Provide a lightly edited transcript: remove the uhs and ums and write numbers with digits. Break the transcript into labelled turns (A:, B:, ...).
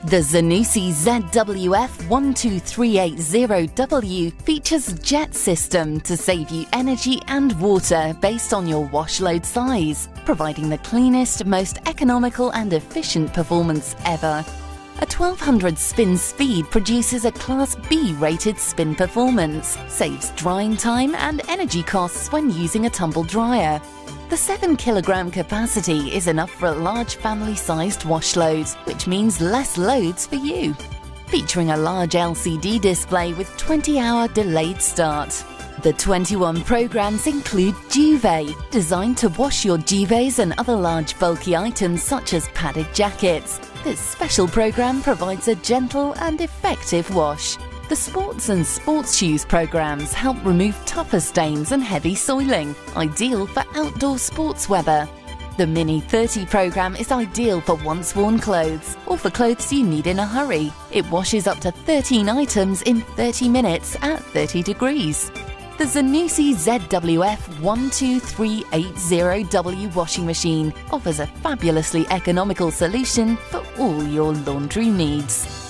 A: The Zanussi ZWF12380W features a jet system to save you energy and water based on your wash load size, providing the cleanest, most economical and efficient performance ever. A 1200 spin speed produces a Class B rated spin performance, saves drying time and energy costs when using a tumble dryer. The 7 kilogram capacity is enough for a large family-sized wash load, which means less loads for you. Featuring a large LCD display with 20-hour delayed start. The 21 programs include duvet, designed to wash your duvets and other large bulky items such as padded jackets. This special program provides a gentle and effective wash. The sports and sports shoes programs help remove tougher stains and heavy soiling, ideal for outdoor sports weather. The Mini 30 program is ideal for once-worn clothes or for clothes you need in a hurry. It washes up to 13 items in 30 minutes at 30 degrees. The Zanussi ZWF12380W washing machine offers a fabulously economical solution for all your laundry needs.